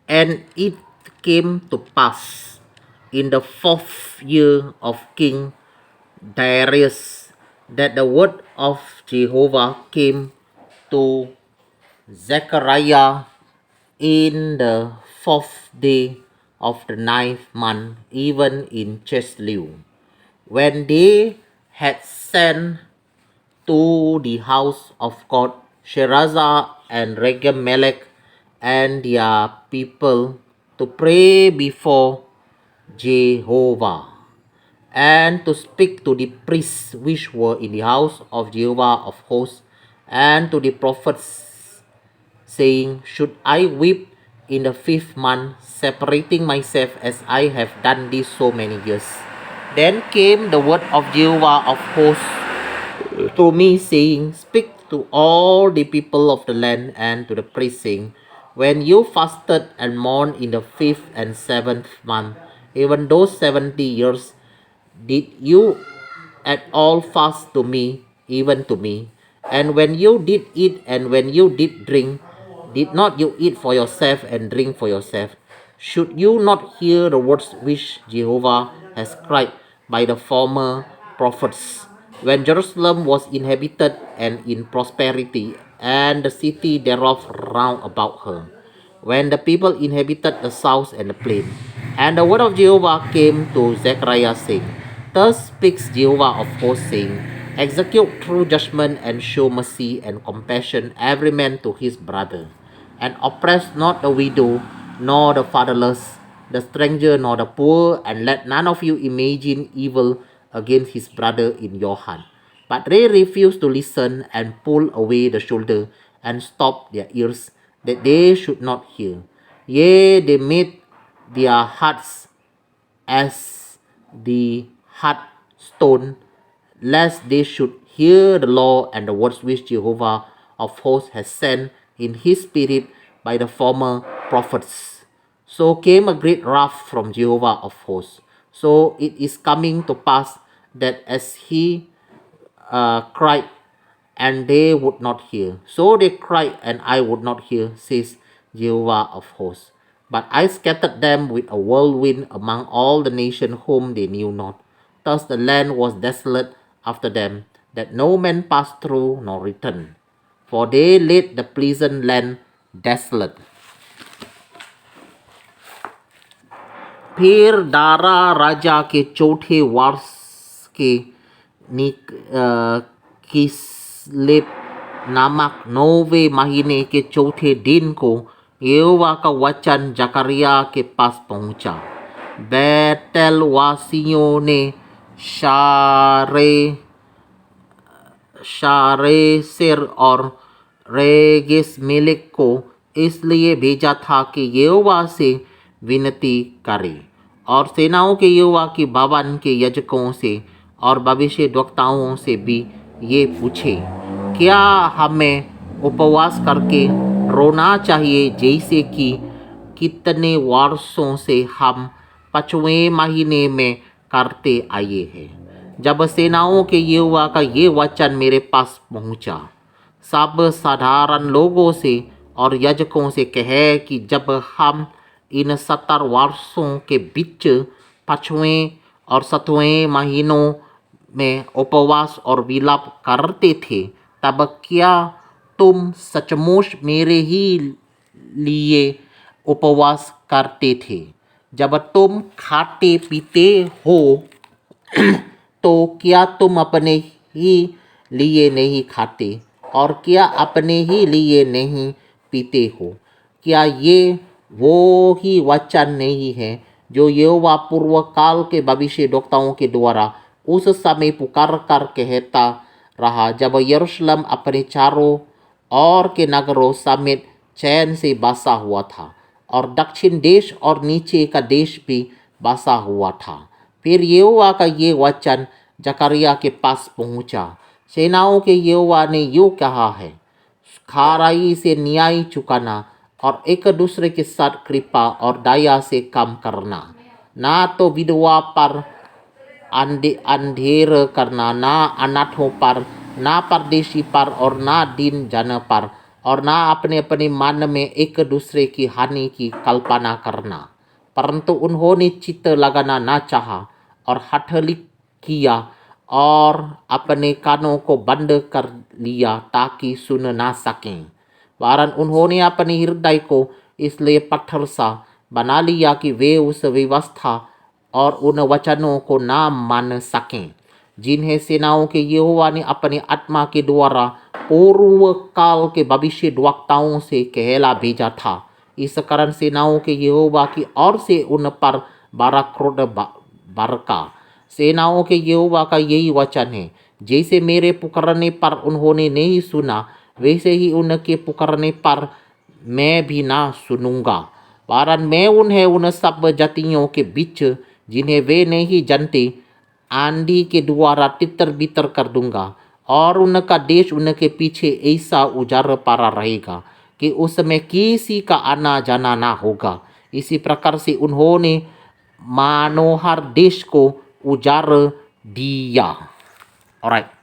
And it came to pass in the 4th year of King Darius that the word of Jehovah came to Zechariah in the 4th day of the 9th month, even in Chislev, when they had sent to the house of God Sherazar and Regem-melech and their people to pray before Jehovah, and to speak to the priests which were in the house of Jehovah of hosts, and to the prophets, saying, Should I weep in the 5th month, separating myself as I have done this so many years? Then came the word of Jehovah of hosts to me, saying, Speak to all the people of the land and to the priests, saying, When you fasted and mourned in the 5th and 7th month, even those 70 years, did you at all fast to me, even to me? And when you did eat and when you did drink, did not you eat for yourself and drink for yourself? Should you not hear the words which Jehovah has cried by the former prophets, when Jerusalem was inhabited and in prosperity, and the city thereof round about her, when the people inhabited the south and the plain? And the word of Jehovah came to Zechariah, saying, Thus speaks Jehovah of hosts, saying, Execute true judgment and show mercy and compassion every man to his brother, and oppress not the widow, nor the fatherless, the stranger, nor the poor, and let none of you imagine evil against his brother in your heart. But they refused to listen, and pulled away the shoulder, and stopped their ears, that they should not hear. Yea, they made their hearts as the hard stone, lest they should hear the law and the words which Jehovah of hosts has sent in his spirit by the former prophets. So came a great wrath from Jehovah of hosts. So it is coming to pass that as he cried, and they would not hear. So they cried, and I would not hear, says Jehovah of hosts. But I scattered them with a whirlwind among all the nations whom they knew not. Thus the land was desolate after them, that no man passed through nor returned. For they laid the pleasant land desolate. फिर दारा राजा के चौथे वर्ष के किस्लेव नामक 9वें महीने के चौथे दिन को यहोवा का वचन जकरिया के पास पहुंचा। बैतल वासियों ने शारेसेर और रेगेस-मेलेक को इसलिए भेजा था कि यहोवा से विनती करे, और सेनाओं के यहोवा के भवन के याजकों से और भविष्यद्वक्ताओं से भी ये पूछे, क्या हमें उपवास करके रोना चाहिए, जैसे कि कितने वर्षों से हम 5वें महीने में करते आए हैं? जब सेनाओं के यहोवा का ये वचन मेरे पास पहुंचा, सब साधारण लोगों से और याजकों से कहे कि जब हम इन 70 वर्षों के बीच 5वें और 7वें महीनों में उपवास और विलाप करते थे, तब क्या तुम सचमुच मेरे ही लिए उपवास करते थे? जब तुम खाते पीते हो तो क्या तुम अपने ही लिए नहीं खाते, और क्या अपने ही लिए नहीं पीते हो? क्या ये वो ही वचन नहीं है जो यहोवा पूर्व काल के भविष्यद्वक्ताओं के द्वारा उस समय पुकार कर कहता रहा, जब यरूशलेम अपने चारों ओर के नगरों समेत चैन से बसा हुआ था, और दक्षिण देश और नीचे का देश भी बसा हुआ था? फिर यहोवा का ये वचन जकरिया के पास पहुंचा, सेनाओं के यहोवा ने यूँ कहा है, खराई से न्याय चुकाना और एक दूसरे के साथ कृपा और दया से काम करना, ना तो विधवा पर अंधेर करना, ना अनाथों पर, ना परदेशी पर, और ना दीन जन पर और ना अपने अपने मन में एक दूसरे की हानि की कल्पना करना। परंतु उन्होंने चित्त लगाना ना चाहा और हठली किया और अपने कानों को बंद कर लिया ताकि सुन ना सकें। वरन उन्होंने अपने हृदय को इसलिए पत्थर सा बना लिया कि वे उस व्यवस्था और उन वचनों को ना मान सकें जिन्हें सेनाओं के यहोवा ने अपने आत्मा के द्वारा पूर्व काल के भविष्यद्वक्ताओं से कहला भेजा था। इस कारण सेनाओं के यहोवा की ओर से उन पर बड़ा क्रोध बरका। सेनाओं के यहोवा का यही वचन है, जैसे मेरे पुकारने पर उन्होंने नहीं सुना, वैसे ही उनके पुकारने पर मैं भी ना सुनूंगा। वरन मैं उन्हें उन सब जातियों के बीच जिन्हें वे नहीं जानते आंधी के द्वारा तितर बितर कर दूंगा और उनका देश उनके पीछे ऐसा उजाड़ पड़ा रहेगा कि उसमें किसी का आना जाना ना होगा। इसी प्रकार से उन्होंने मनोहर देश को उजाड़ दिया। ऑलराइट।